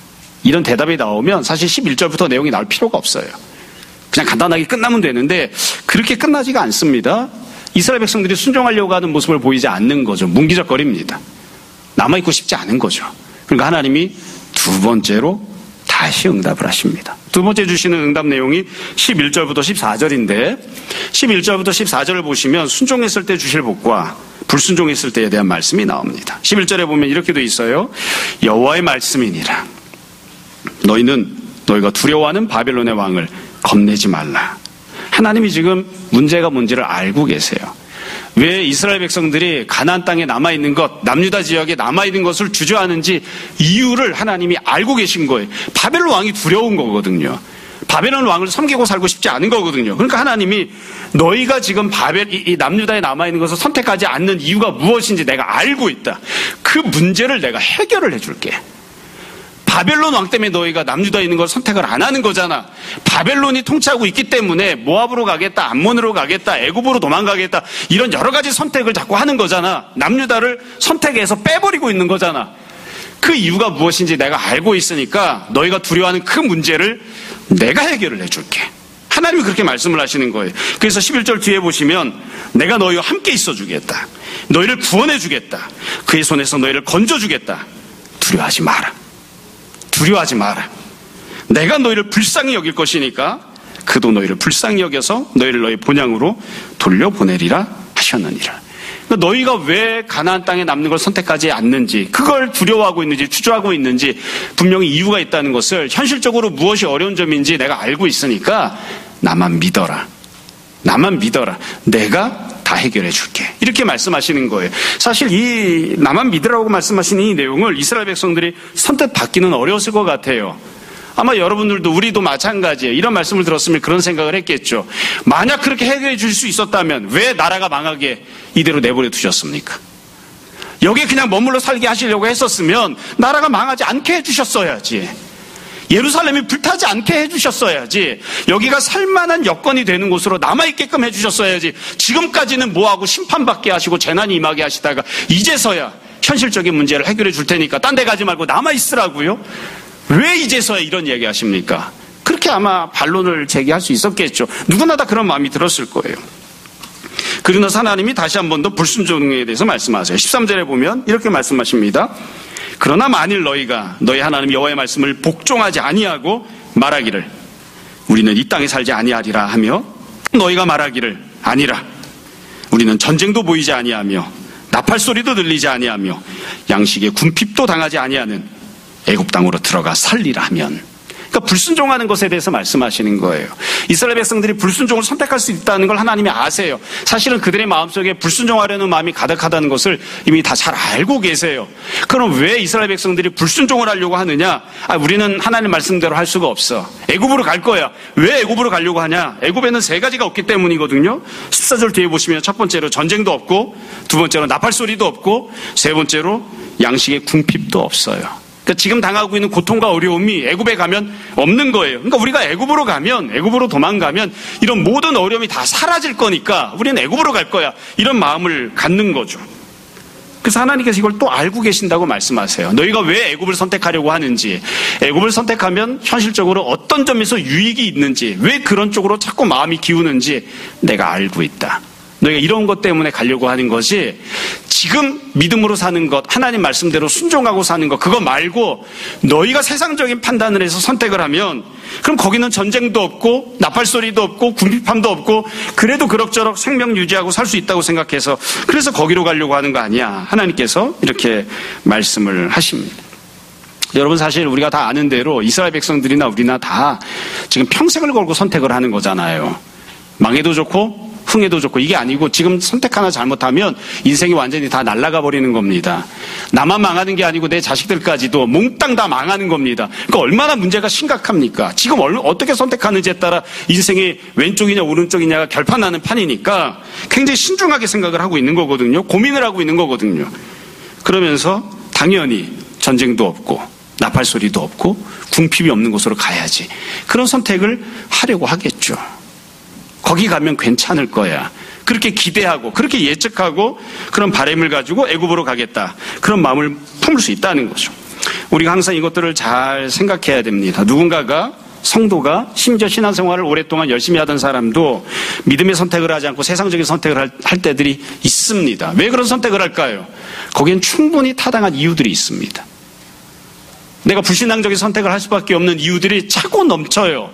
이런 대답이 나오면 사실 11절부터 내용이 나올 필요가 없어요. 그냥 간단하게 끝나면 되는데 그렇게 끝나지가 않습니다. 이스라엘 백성들이 순종하려고 하는 모습을 보이지 않는 거죠. 문기적거립니다. 남아있고 싶지 않은 거죠. 그러니까 하나님이 두 번째로 다시 응답을 하십니다. 두 번째 주시는 응답 내용이 11절부터 14절인데 11절부터 14절을 보시면 순종했을 때 주실 복과 불순종했을 때에 대한 말씀이 나옵니다. 11절에 보면 이렇게 돼 있어요. 여호와의 말씀이니라. 너희가 두려워하는 바벨론의 왕을 겁내지 말라. 하나님이 지금 문제가 뭔지를 알고 계세요. 왜 이스라엘 백성들이 가나안 땅에 남아있는 것, 남유다 지역에 남아있는 것을 주저하는지 이유를 하나님이 알고 계신 거예요. 바벨론 왕이 두려운 거거든요. 바벨론 왕을 섬기고 살고 싶지 않은 거거든요. 그러니까 하나님이 너희가 지금 이 남유다에 남아있는 것을 선택하지 않는 이유가 무엇인지 내가 알고 있다. 그 문제를 내가 해결을 해줄게. 바벨론 왕 때문에 너희가 남유다에 있는 걸 선택을 안 하는 거잖아. 바벨론이 통치하고 있기 때문에 모압으로 가겠다, 암몬으로 가겠다, 애굽으로 도망가겠다 이런 여러 가지 선택을 자꾸 하는 거잖아. 남유다를 선택해서 빼버리고 있는 거잖아. 그 이유가 무엇인지 내가 알고 있으니까 너희가 두려워하는 그 문제를 내가 해결을 해줄게. 하나님이 그렇게 말씀을 하시는 거예요. 그래서 11절 뒤에 보시면 내가 너희와 함께 있어 주겠다. 너희를 구원해 주겠다. 그의 손에서 너희를 건져 주겠다. 두려워하지 마라. 두려워하지 마라. 내가 너희를 불쌍히 여길 것이니까 그도 너희를 불쌍히 여겨서 너희를 너희 본향으로 돌려보내리라 하셨느니라. 그러니까 너희가 왜 가나안 땅에 남는 걸 선택하지 않는지, 그걸 두려워하고 있는지 주저하고 있는지 분명히 이유가 있다는 것을, 현실적으로 무엇이 어려운 점인지 내가 알고 있으니까 나만 믿어라. 나만 믿어라. 내가 다 해결해 줄게. 이렇게 말씀하시는 거예요. 사실 이 나만 믿으라고 말씀하시는 이 내용을 이스라엘 백성들이 선뜻 받기는 어려웠을 것 같아요. 아마 여러분들도 우리도 마찬가지예요. 이런 말씀을 들었으면 그런 생각을 했겠죠. 만약 그렇게 해결해 줄 수 있었다면 왜 나라가 망하게 이대로 내버려 두셨습니까? 여기에 그냥 머물러 살게 하시려고 했었으면 나라가 망하지 않게 해주셨어야지. 예루살렘이 불타지 않게 해주셨어야지. 여기가 살만한 여건이 되는 곳으로 남아있게끔 해주셨어야지. 지금까지는 뭐하고 심판받게 하시고 재난이 임하게 하시다가 이제서야 현실적인 문제를 해결해 줄 테니까 딴 데 가지 말고 남아있으라고요? 왜 이제서야 이런 얘기 하십니까? 그렇게 아마 반론을 제기할 수 있었겠죠. 누구나 다 그런 마음이 들었을 거예요. 그러나 하나님이 다시 한 번 더 불순종에 대해서 말씀하세요. 13절에 보면 이렇게 말씀하십니다. 그러나 만일 너희가 너희 하나님 여호와의 말씀을 복종하지 아니하고 말하기를 우리는 이 땅에 살지 아니하리라 하며, 너희가 말하기를 아니라 우리는 전쟁도 보이지 아니하며 나팔 소리도 들리지 아니하며 양식의 군핍도 당하지 아니하는 애굽 땅으로 들어가 살리라 하면, 그러니까 불순종하는 것에 대해서 말씀하시는 거예요. 이스라엘 백성들이 불순종을 선택할 수 있다는 걸 하나님이 아세요. 사실은 그들의 마음속에 불순종하려는 마음이 가득하다는 것을 이미 다 잘 알고 계세요. 그럼 왜 이스라엘 백성들이 불순종을 하려고 하느냐? 우리는 하나님 말씀대로 할 수가 없어. 애굽으로 갈 거야. 왜 애굽으로 가려고 하냐? 애굽에는 세 가지가 없기 때문이거든요. 14절 뒤에 보시면 첫 번째로 전쟁도 없고, 두 번째로 나팔 소리도 없고, 세 번째로 양식의 궁핍도 없어요. 그러니까 지금 당하고 있는 고통과 어려움이 애굽에 가면 없는 거예요. 그러니까 우리가 애굽으로 가면, 애굽으로 도망가면 이런 모든 어려움이 다 사라질 거니까 우리는 애굽으로 갈 거야. 이런 마음을 갖는 거죠. 그래서 하나님께서 이걸 또 알고 계신다고 말씀하세요. 너희가 왜 애굽을 선택하려고 하는지, 애굽을 선택하면 현실적으로 어떤 점에서 유익이 있는지, 왜 그런 쪽으로 자꾸 마음이 기우는지 내가 알고 있다. 너희가 이런 것 때문에 가려고 하는 것이, 지금 믿음으로 사는 것, 하나님 말씀대로 순종하고 사는 것, 그거 말고 너희가 세상적인 판단을 해서 선택을 하면, 그럼 거기는 전쟁도 없고 나팔소리도 없고 군핍함도 없고 그래도 그럭저럭 생명 유지하고 살 수 있다고 생각해서, 그래서 거기로 가려고 하는 거 아니야. 하나님께서 이렇게 말씀을 하십니다. 여러분, 사실 우리가 다 아는 대로 이스라엘 백성들이나 우리나 다 지금 평생을 걸고 선택을 하는 거잖아요. 망해도 좋고 흥해도 좋고, 이게 아니고 지금 선택 하나 잘못하면 인생이 완전히 다 날아가 버리는 겁니다. 나만 망하는 게 아니고 내 자식들까지도 몽땅 다 망하는 겁니다. 그러니까 얼마나 문제가 심각합니까? 지금 어떻게 선택하는지에 따라 인생이 왼쪽이냐 오른쪽이냐가 결판나는 판이니까 굉장히 신중하게 생각을 하고 있는 거거든요. 고민을 하고 있는 거거든요. 그러면서 당연히 전쟁도 없고 나팔 소리도 없고 궁핍이 없는 곳으로 가야지, 그런 선택을 하려고 하겠죠. 거기 가면 괜찮을 거야. 그렇게 기대하고 그렇게 예측하고 그런 바람을 가지고 애굽으로 가겠다, 그런 마음을 품을 수 있다는 거죠. 우리가 항상 이것들을 잘 생각해야 됩니다. 누군가가 성도가 심지어 신앙생활을 오랫동안 열심히 하던 사람도 믿음의 선택을 하지 않고 세상적인 선택을 할 때들이 있습니다. 왜 그런 선택을 할까요? 거기엔 충분히 타당한 이유들이 있습니다. 내가 불신앙적인 선택을 할 수밖에 없는 이유들이 차고 넘쳐요.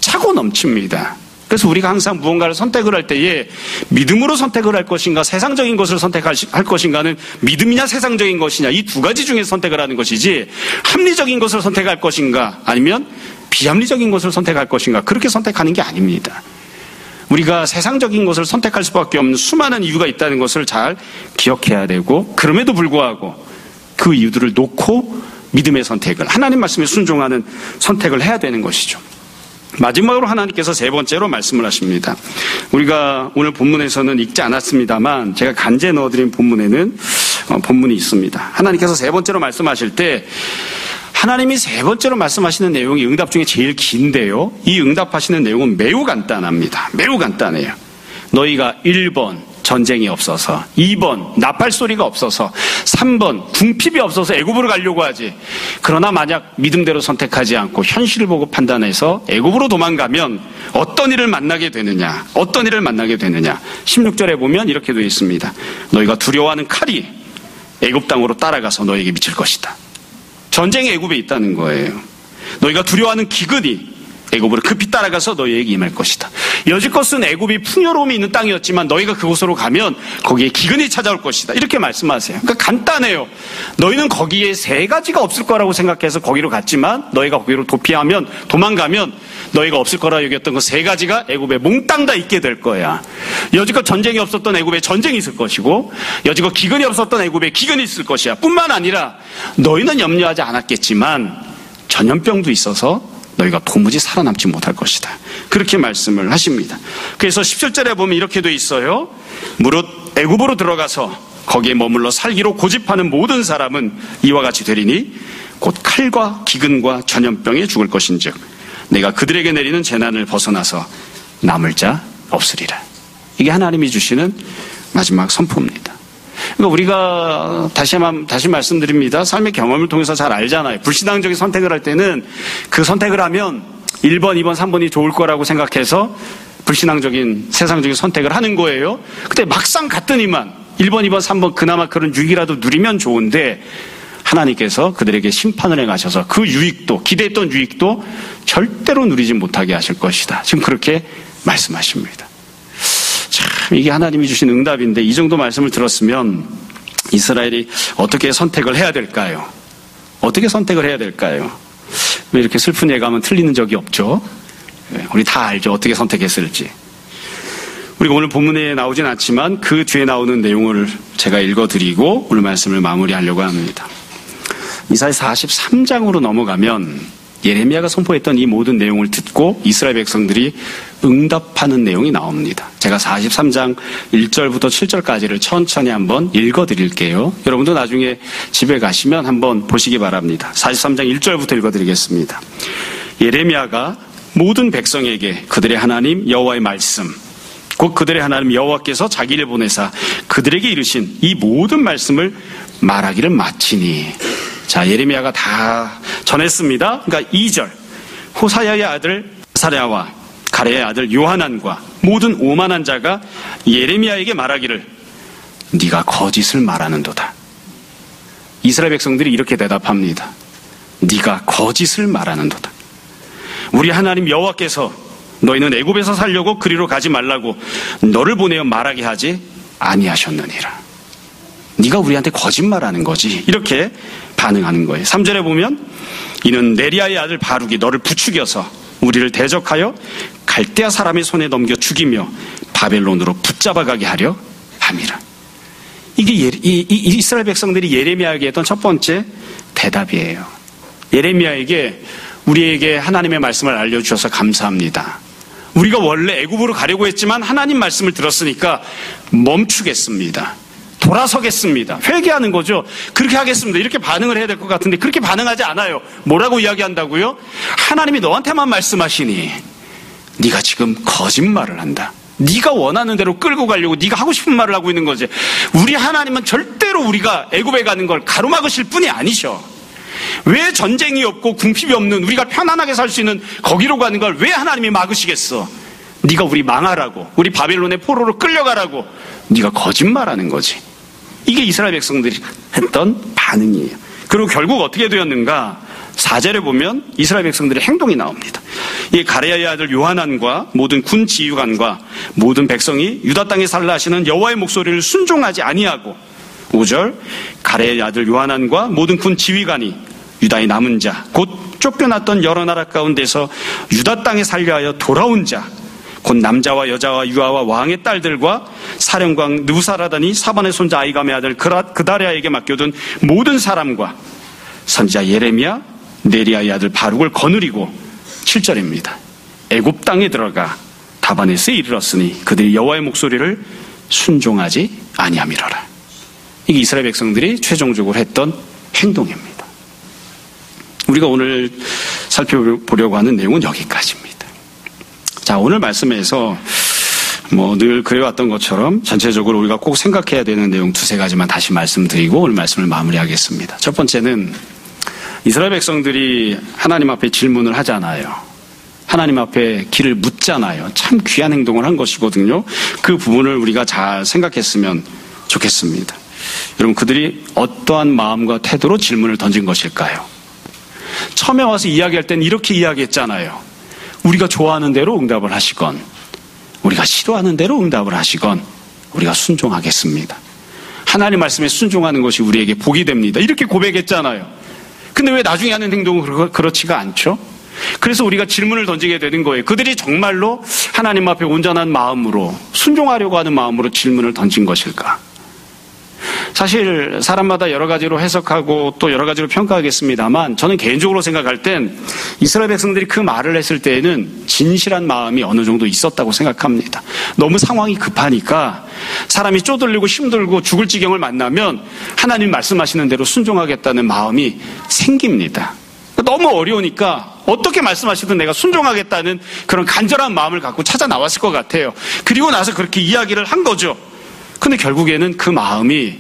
차고 넘칩니다. 그래서 우리가 항상 무언가를 선택을 할 때에 믿음으로 선택을 할 것인가 세상적인 것을 선택할 것인가는 믿음이냐 세상적인 것이냐 이 두 가지 중에 선택을 하는 것이지 합리적인 것을 선택할 것인가 아니면 비합리적인 것을 선택할 것인가 그렇게 선택하는 게 아닙니다. 우리가 세상적인 것을 선택할 수밖에 없는 수많은 이유가 있다는 것을 잘 기억해야 되고 그럼에도 불구하고 그 이유들을 놓고 믿음의 선택을 하나님 말씀에 순종하는 선택을 해야 되는 것이죠. 마지막으로 하나님께서 세 번째로 말씀을 하십니다. 우리가 오늘 본문에서는 읽지 않았습니다만 제가 간제 넣어드린 본문에는 본문이 있습니다. 하나님께서 세 번째로 말씀하실 때 하나님이 세 번째로 말씀하시는 내용이 응답 중에 제일 긴데요. 이 응답하시는 내용은 매우 간단합니다. 매우 간단해요. 너희가 1번 전쟁이 없어서 2번 나팔 소리가 없어서 3번 궁핍이 없어서 애굽으로 가려고 하지. 그러나 만약 믿음대로 선택하지 않고 현실을 보고 판단해서 애굽으로 도망가면 어떤 일을 만나게 되느냐. 어떤 일을 만나게 되느냐. 16절에 보면 이렇게 되어 있습니다. 너희가 두려워하는 칼이 애굽 땅으로 따라가서 너희에게 미칠 것이다. 전쟁이 애굽에 있다는 거예요. 너희가 두려워하는 기근이 애굽으로 급히 따라가서 너희에게 임할 것이다. 여지껏은 애굽이 풍요로움이 있는 땅이었지만 너희가 그곳으로 가면 거기에 기근이 찾아올 것이다. 이렇게 말씀하세요. 그러니까 간단해요. 너희는 거기에 세 가지가 없을 거라고 생각해서 거기로 갔지만 너희가 거기로 도망가면 너희가 없을 거라 여겼던 그 세 가지가 애굽에 몽땅 다 있게 될 거야. 여지껏 전쟁이 없었던 애굽에 전쟁이 있을 것이고 여지껏 기근이 없었던 애굽에 기근이 있을 것이야. 뿐만 아니라 너희는 염려하지 않았겠지만 전염병도 있어서 너희가 도무지 살아남지 못할 것이다. 그렇게 말씀을 하십니다. 그래서 17절에 보면 이렇게 돼 있어요. 무릇 애굽으로 들어가서 거기에 머물러 살기로 고집하는 모든 사람은 이와 같이 되리니 곧 칼과 기근과 전염병에 죽을 것인즉 내가 그들에게 내리는 재난을 벗어나서 남을 자 없으리라. 이게 하나님이 주시는 마지막 선포입니다. 그러니까 우리가 다시 말씀드립니다. 삶의 경험을 통해서 잘 알잖아요. 불신앙적인 선택을 할 때는 그 선택을 하면 1번, 2번, 3번이 좋을 거라고 생각해서 불신앙적인 세상적인 선택을 하는 거예요. 근데 막상 갔더니만 1번, 2번, 3번 그나마 그런 유익이라도 누리면 좋은데 하나님께서 그들에게 심판을 행하셔서 그 유익도 기대했던 유익도 절대로 누리지 못하게 하실 것이다. 지금 그렇게 말씀하십니다. 참 이게 하나님이 주신 응답인데 이 정도 말씀을 들었으면 이스라엘이 어떻게 선택을 해야 될까요? 어떻게 선택을 해야 될까요? 왜 이렇게 슬픈 예감은 틀리는 적이 없죠? 우리 다 알죠. 어떻게 선택했을지. 우리가 오늘 본문에 나오진 않지만 그 뒤에 나오는 내용을 제가 읽어드리고 오늘 말씀을 마무리하려고 합니다. 이사야 43장으로 넘어가면 예레미야가 선포했던 이 모든 내용을 듣고 이스라엘 백성들이 응답하는 내용이 나옵니다. 제가 43장 1절부터 7절까지를 천천히 한번 읽어드릴게요. 여러분도 나중에 집에 가시면 한번 보시기 바랍니다. 43장 1절부터 읽어드리겠습니다. 예레미야가 모든 백성에게 그들의 하나님 여호와의 말씀 곧 그들의 하나님 여호와께서 자기를 보내사 그들에게 이르신 이 모든 말씀을 말하기를 마치니. 자, 예레미야가 다 전했습니다. 그러니까 2절 호사야의 아들 사랴와 가레의 아들 요하난과 모든 오만한 자가 예레미야에게 말하기를 네가 거짓을 말하는도다. 이스라엘 백성들이 이렇게 대답합니다. 네가 거짓을 말하는도다. 우리 하나님 여호와께서 너희는 애굽에서 살려고 그리로 가지 말라고 너를 보내어 말하게 하지 아니하셨느니라. 네가 우리한테 거짓말하는 거지. 이렇게 반응하는 거예요. 3절에 보면 이는 네리아의 아들 바룩이 너를 부추겨서 우리를 대적하여 갈대아 사람의 손에 넘겨 죽이며 바벨론으로 붙잡아가게 하려 함이라. 이게 이스라엘 백성들이 예레미야에게 했던 첫 번째 대답이에요. 예레미야에게 우리에게 하나님의 말씀을 알려주셔서 감사합니다. 우리가 원래 애굽으로 가려고 했지만 하나님 말씀을 들었으니까 멈추겠습니다. 돌아서겠습니다. 회개하는 거죠. 그렇게 하겠습니다. 이렇게 반응을 해야 될 것 같은데 그렇게 반응하지 않아요. 뭐라고 이야기한다고요? 하나님이 너한테만 말씀하시니 네가 지금 거짓말을 한다. 네가 원하는 대로 끌고 가려고 네가 하고 싶은 말을 하고 있는 거지. 우리 하나님은 절대로 우리가 애굽에 가는 걸 가로막으실 분이 아니셔. 왜 전쟁이 없고 궁핍이 없는 우리가 편안하게 살 수 있는 거기로 가는 걸 왜 하나님이 막으시겠어? 네가 우리 망하라고, 우리 바벨론의 포로로 끌려가라고 네가 거짓말하는 거지. 이게 이스라엘 백성들이 했던 반응이에요. 그리고 결국 어떻게 되었는가? 4절에 보면 이스라엘 백성들의 행동이 나옵니다. 이 가레야의 아들 요하난과 모든 군 지휘관과 모든 백성이 유다 땅에 살라 하시는 여호와의 목소리를 순종하지 아니하고, 5절 가레야의 아들 요하난과 모든 군 지휘관이 유다의 남은 자, 곧 쫓겨났던 여러 나라 가운데서 유다 땅에 살려 하여 돌아온 자, 곧 남자와 여자와 유아와 왕의 딸들과 사령관 느부사라다니 사반의 손자 아이감의 아들 그다랴에게 맡겨둔 모든 사람과 선지자 예레미야 네리야의 아들 바룩을 거느리고, 7절입니다. 애굽 땅에 들어가 다바네스에 이르렀으니 그들이 여호와의 목소리를 순종하지 아니함이로라. 이게 이스라엘 백성들이 최종적으로 했던 행동입니다. 우리가 오늘 살펴보려고 하는 내용은 여기까지입니다. 자, 오늘 말씀에서 늘 그래왔던 것처럼 전체적으로 우리가 꼭 생각해야 되는 내용 2-3가지만 다시 말씀드리고 오늘 말씀을 마무리하겠습니다. 첫 번째는 이스라엘 백성들이 하나님 앞에 질문을 하잖아요. 하나님 앞에 길을 묻잖아요. 참 귀한 행동을 한 것이거든요. 그 부분을 우리가 잘 생각했으면 좋겠습니다. 여러분, 그들이 어떠한 마음과 태도로 질문을 던진 것일까요? 처음에 와서 이야기할 땐 이렇게 이야기했잖아요. 우리가 좋아하는 대로 응답을 하시건 우리가 싫어하는 대로 응답을 하시건 우리가 순종하겠습니다. 하나님 말씀에 순종하는 것이 우리에게 복이 됩니다. 이렇게 고백했잖아요. 근데 왜 나중에 하는 행동은 그렇지가 않죠? 그래서 우리가 질문을 던지게 되는 거예요. 그들이 정말로 하나님 앞에 온전한 마음으로 순종하려고 하는 마음으로 질문을 던진 것일까? 사실 사람마다 여러 가지로 해석하고 또 여러 가지로 평가하겠습니다만, 저는 개인적으로 생각할 땐 이스라엘 백성들이 그 말을 했을 때에는 진실한 마음이 어느 정도 있었다고 생각합니다. 너무 상황이 급하니까 사람이 쪼들리고 힘들고 죽을 지경을 만나면 하나님 말씀하시는 대로 순종하겠다는 마음이 생깁니다. 너무 어려우니까 어떻게 말씀하시든 내가 순종하겠다는 그런 간절한 마음을 갖고 찾아 나왔을 것 같아요. 그리고 나서 그렇게 이야기를 한 거죠. 근데 결국에는 그 마음이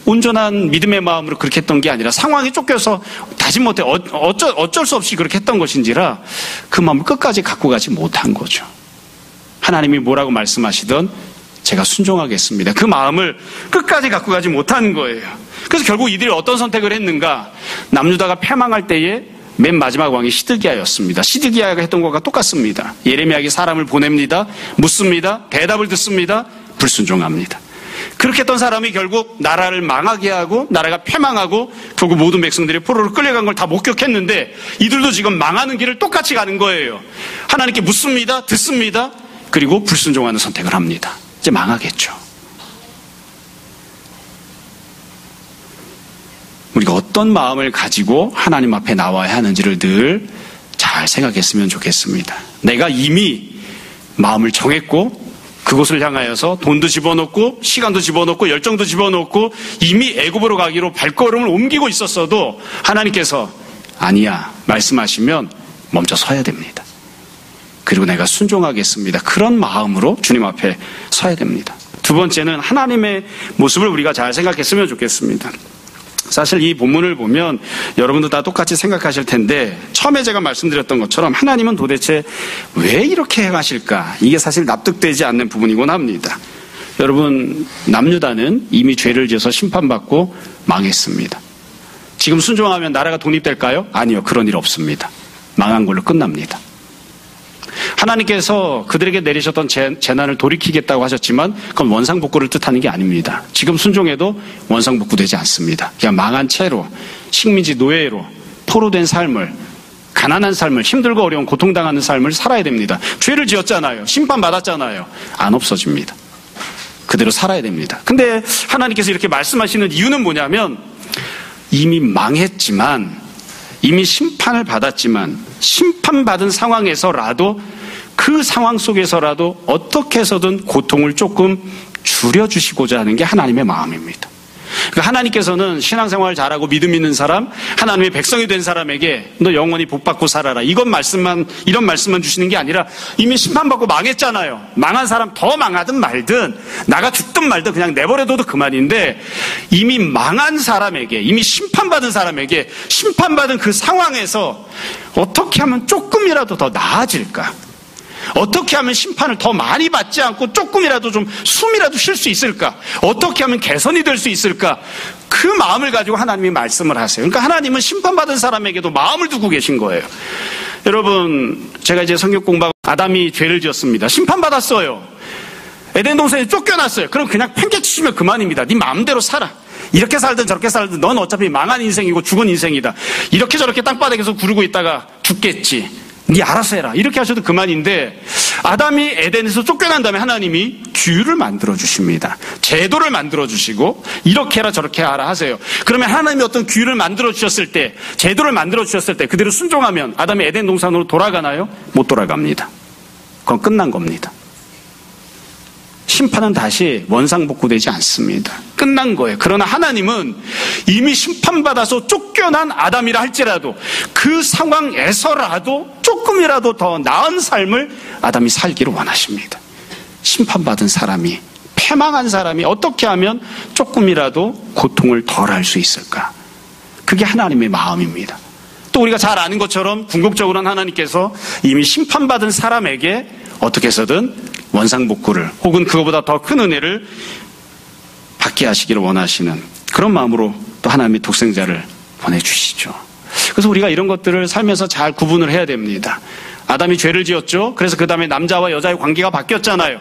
온전한 믿음의 마음으로 그렇게 했던 게 아니라 상황이 쫓겨서 다시 못해 어쩔 수 없이 그렇게 했던 것인지라 그 마음을 끝까지 갖고 가지 못한 거죠. 하나님이 뭐라고 말씀하시든 제가 순종하겠습니다. 그 마음을 끝까지 갖고 가지 못하는 거예요. 그래서 결국 이들이 어떤 선택을 했는가? 남유다가 패망할 때에 맨 마지막 왕이 시드기야였습니다. 시드기야가 했던 것과 똑같습니다. 예레미야에게 사람을 보냅니다. 묻습니다. 대답을 듣습니다. 불순종합니다. 그렇게 했던 사람이 결국 나라를 망하게 하고 나라가 패망하고 결국 모든 백성들이 포로로 끌려간 걸 다 목격했는데 이들도 지금 망하는 길을 똑같이 가는 거예요. 하나님께 묻습니다. 듣습니다. 그리고 불순종하는 선택을 합니다. 이제 망하겠죠. 우리가 어떤 마음을 가지고 하나님 앞에 나와야 하는지를 늘 잘 생각했으면 좋겠습니다. 내가 이미 마음을 정했고 그곳을 향하여서 돈도 집어넣고 시간도 집어넣고 열정도 집어넣고 이미 애굽으로 가기로 발걸음을 옮기고 있었어도 하나님께서 아니야 말씀하시면 멈춰 서야 됩니다. 그리고 내가 순종하겠습니다. 그런 마음으로 주님 앞에 서야 됩니다. 두 번째는 하나님의 모습을 우리가 잘 생각했으면 좋겠습니다. 사실 이 본문을 보면 여러분도 다 똑같이 생각하실 텐데 처음에 제가 말씀드렸던 것처럼 하나님은 도대체 왜 이렇게 행하실까? 이게 사실 납득되지 않는 부분이곤 합니다. 여러분, 남유다는 이미 죄를 지어서 심판받고 망했습니다. 지금 순종하면 나라가 독립될까요? 아니요. 그런 일 없습니다. 망한 걸로 끝납니다. 하나님께서 그들에게 내리셨던 재난을 돌이키겠다고 하셨지만 그건 원상복구를 뜻하는 게 아닙니다. 지금 순종해도 원상복구되지 않습니다. 그냥 망한 채로 식민지 노예로 포로된 삶을, 가난한 삶을, 힘들고 어려운 고통당하는 삶을 살아야 됩니다. 죄를 지었잖아요. 심판받았잖아요. 안 없어집니다. 그대로 살아야 됩니다. 근데 하나님께서 이렇게 말씀하시는 이유는 뭐냐면 이미 망했지만 이미 심판을 받았지만 심판받은 상황에서라도 그 상황 속에서라도 어떻게 해서든 고통을 조금 줄여주시고자 하는 게 하나님의 마음입니다. 그러니까 하나님께서는 신앙생활 잘하고 믿음 있는 사람, 하나님의 백성이 된 사람에게 너 영원히 복받고 살아라. 이런 말씀만 주시는 게 아니라 이미 심판받고 망했잖아요. 망한 사람 더 망하든 말든 나가 죽든 말든 그냥 내버려둬도 그만인데 이미 망한 사람에게, 이미 심판받은 사람에게 심판받은 그 상황에서 어떻게 하면 조금이라도 더 나아질까? 어떻게 하면 심판을 더 많이 받지 않고 조금이라도 좀 숨이라도 쉴 수 있을까? 어떻게 하면 개선이 될 수 있을까? 그 마음을 가지고 하나님이 말씀을 하세요. 그러니까 하나님은 심판받은 사람에게도 마음을 두고 계신 거예요. 여러분, 제가 이제 성경 공부하고 아담이 죄를 지었습니다. 심판받았어요. 에덴 동산에 쫓겨났어요. 그럼 그냥 팽개치시면 그만입니다. 네 마음대로 살아. 이렇게 살든 저렇게 살든 넌 어차피 망한 인생이고 죽은 인생이다. 이렇게 저렇게 땅바닥에서 구르고 있다가 죽겠지. 네 알아서 해라. 이렇게 하셔도 그만인데 아담이 에덴에서 쫓겨난 다음에 하나님이 규율을 만들어 주십니다. 제도를 만들어 주시고 이렇게 해라 저렇게 하라 하세요. 그러면 하나님이 어떤 규율을 만들어 주셨을 때, 제도를 만들어 주셨을 때 그대로 순종하면 아담이 에덴 동산으로 돌아가나요? 못 돌아갑니다. 그건 끝난 겁니다. 심판은 다시 원상복구되지 않습니다. 끝난 거예요. 그러나 하나님은 이미 심판받아서 쫓겨난 아담이라 할지라도 그 상황에서라도 조금이라도 더 나은 삶을 아담이 살기를 원하십니다. 심판받은 사람이, 패망한 사람이 어떻게 하면 조금이라도 고통을 덜할 수 있을까? 그게 하나님의 마음입니다. 또 우리가 잘 아는 것처럼 궁극적으로는 하나님께서 이미 심판받은 사람에게 어떻게 해서든 원상복구를 혹은 그거보다 더 큰 은혜를 받게 하시기를 원하시는 그런 마음으로 또 하나님의 독생자를 보내주시죠. 그래서 우리가 이런 것들을 살면서 잘 구분을 해야 됩니다. 아담이 죄를 지었죠. 그래서 그 다음에 남자와 여자의 관계가 바뀌었잖아요.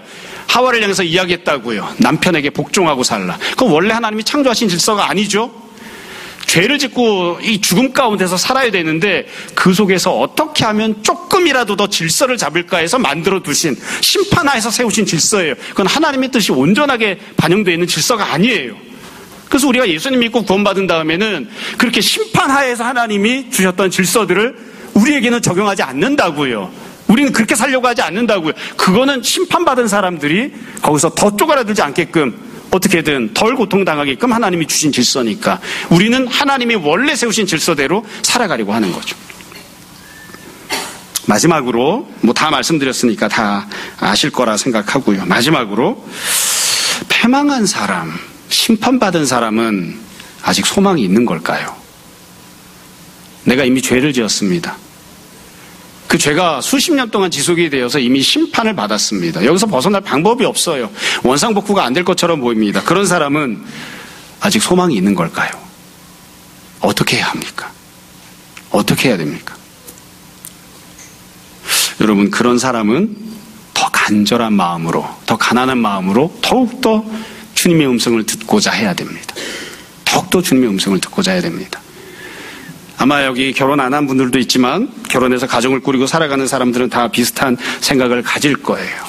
하와를 향해서 이야기했다고요. 남편에게 복종하고 살라. 그건 원래 하나님이 창조하신 질서가 아니죠. 죄를 짓고 이 죽음 가운데서 살아야 되는데 그 속에서 어떻게 하면 조금이라도 더 질서를 잡을까 해서 만들어 두신, 심판하에서 세우신 질서예요. 그건 하나님의 뜻이 온전하게 반영되어 있는 질서가 아니에요. 그래서 우리가 예수님 믿고 구원받은 다음에는 그렇게 심판하에서 하나님이 주셨던 질서들을 우리에게는 적용하지 않는다고요. 우리는 그렇게 살려고 하지 않는다고요. 그거는 심판받은 사람들이 거기서 더 쪼그라들지 않게끔 어떻게든 덜 고통당하게끔 하나님이 주신 질서니까 우리는 하나님이 원래 세우신 질서대로 살아가려고 하는 거죠. 마지막으로 다 말씀드렸으니까 다 아실 거라 생각하고요. 마지막으로 패망한 사람, 심판받은 사람은 아직 소망이 있는 걸까요? 내가 이미 죄를 지었습니다. 그 죄가 수십 년 동안 지속이 되어서 이미 심판을 받았습니다. 여기서 벗어날 방법이 없어요. 원상복구가 안 될 것처럼 보입니다. 그런 사람은 아직 소망이 있는 걸까요? 어떻게 해야 합니까? 어떻게 해야 됩니까? 여러분, 그런 사람은 더 간절한 마음으로, 더 가난한 마음으로 더욱더 주님의 음성을 듣고자 해야 됩니다. 더욱더 주님의 음성을 듣고자 해야 됩니다. 아마 여기 결혼 안 한 분들도 있지만 결혼해서 가정을 꾸리고 살아가는 사람들은 다 비슷한 생각을 가질 거예요.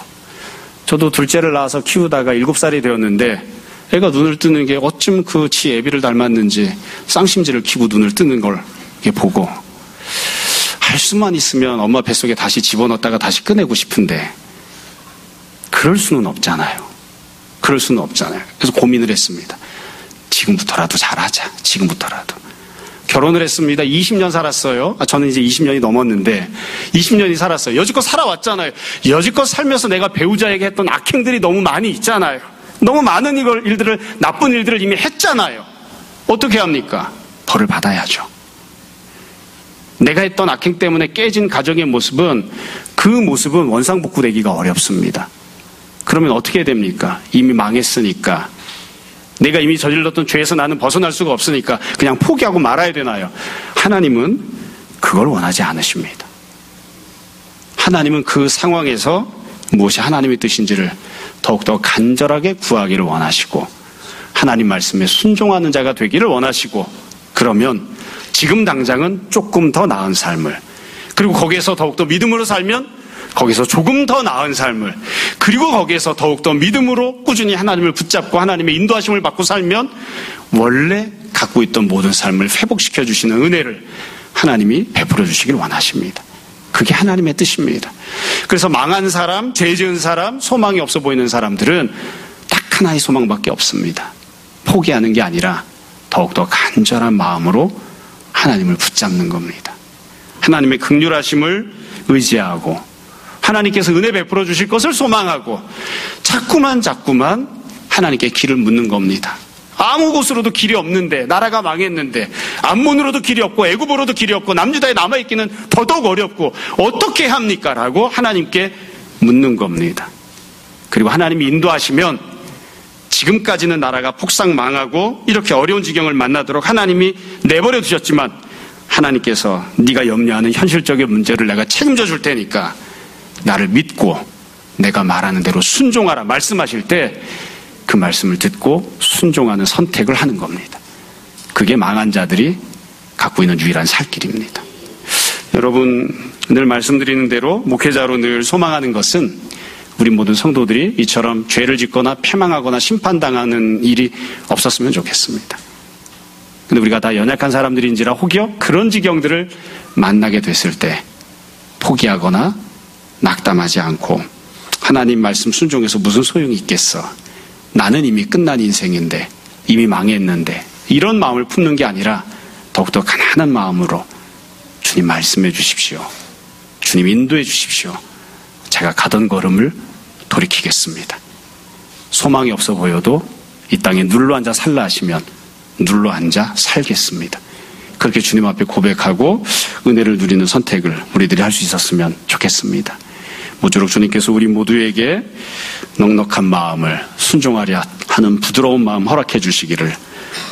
저도 둘째를 낳아서 키우다가 7살이 되었는데 애가 눈을 뜨는 게 어쩜 그 지 애비를 닮았는지 쌍심지를 키고 눈을 뜨는 걸 보고 할 수만 있으면 엄마 뱃속에 다시 집어넣었다가 다시 꺼내고 싶은데 그럴 수는 없잖아요. 그럴 수는 없잖아요. 그래서 고민을 했습니다. 지금부터라도 잘하자. 지금부터라도. 결혼을 했습니다. 20년 살았어요. 저는 이제 20년이 넘었는데 20년이 살았어요. 여지껏 살아왔잖아요. 여지껏 살면서 내가 배우자에게 했던 악행들이 너무 많이 있잖아요. 너무 많은 일들을, 나쁜 일들을 이미 했잖아요. 어떻게 합니까? 벌을 받아야죠. 내가 했던 악행 때문에 깨진 가정의 모습은, 그 모습은 원상복구되기가 어렵습니다. 그러면 어떻게 됩니까? 이미 망했으니까. 내가 이미 저질렀던 죄에서 나는 벗어날 수가 없으니까 그냥 포기하고 말아야 되나요? 하나님은 그걸 원하지 않으십니다. 하나님은 그 상황에서 무엇이 하나님의 뜻인지를 더욱더 간절하게 구하기를 원하시고 하나님 말씀에 순종하는 자가 되기를 원하시고, 그러면 지금 당장은 조금 더 나은 삶을, 그리고 거기에서 더욱더 믿음으로 살면 거기서 조금 더 나은 삶을, 그리고 거기에서 더욱더 믿음으로 꾸준히 하나님을 붙잡고 하나님의 인도하심을 받고 살면 원래 갖고 있던 모든 삶을 회복시켜 주시는 은혜를 하나님이 베풀어 주시길 원하십니다. 그게 하나님의 뜻입니다. 그래서 망한 사람, 죄 지은 사람, 소망이 없어 보이는 사람들은 딱 하나의 소망밖에 없습니다. 포기하는 게 아니라 더욱더 간절한 마음으로 하나님을 붙잡는 겁니다. 하나님의 긍휼하심을 의지하고 하나님께서 은혜 베풀어 주실 것을 소망하고 자꾸만 하나님께 길을 묻는 겁니다. 아무 곳으로도 길이 없는데, 나라가 망했는데, 암몬으로도 길이 없고 애굽으로도 길이 없고 남유다에 남아있기는 더더욱 어렵고 어떻게 합니까? 라고 하나님께 묻는 겁니다. 그리고 하나님이 인도하시면 지금까지는 나라가 폭삭 망하고 이렇게 어려운 지경을 만나도록 하나님이 내버려 두셨지만 하나님께서 네가 염려하는 현실적인 문제를 내가 책임져 줄 테니까 나를 믿고 내가 말하는 대로 순종하라 말씀하실 때 그 말씀을 듣고 순종하는 선택을 하는 겁니다. 그게 망한 자들이 갖고 있는 유일한 살 길입니다. 여러분, 늘 말씀드리는 대로 목회자로 늘 소망하는 것은 우리 모든 성도들이 이처럼 죄를 짓거나 패망하거나 심판당하는 일이 없었으면 좋겠습니다. 근데 우리가 다 연약한 사람들인지라 혹여 그런 지경들을 만나게 됐을 때 포기하거나 낙담하지 않고 하나님 말씀 순종해서 무슨 소용이 있겠어. 나는 이미 끝난 인생인데, 이미 망했는데, 이런 마음을 품는 게 아니라 더욱더 가난한 마음으로 주님 말씀해 주십시오. 주님 인도해 주십시오. 제가 가던 걸음을 돌이키겠습니다. 소망이 없어 보여도 이 땅에 눌러앉아 살라 하시면 눌러앉아 살겠습니다. 그렇게 주님 앞에 고백하고 은혜를 누리는 선택을 우리들이 할 수 있었으면 좋겠습니다. 모쪼록 주님께서 우리 모두에게 넉넉한 마음을 순종하려 하는 부드러운 마음 허락해 주시기를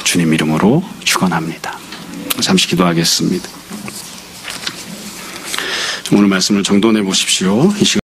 주님 이름으로 축원합니다. 잠시 기도하겠습니다. 오늘 말씀을 정돈해 보십시오. 이 시간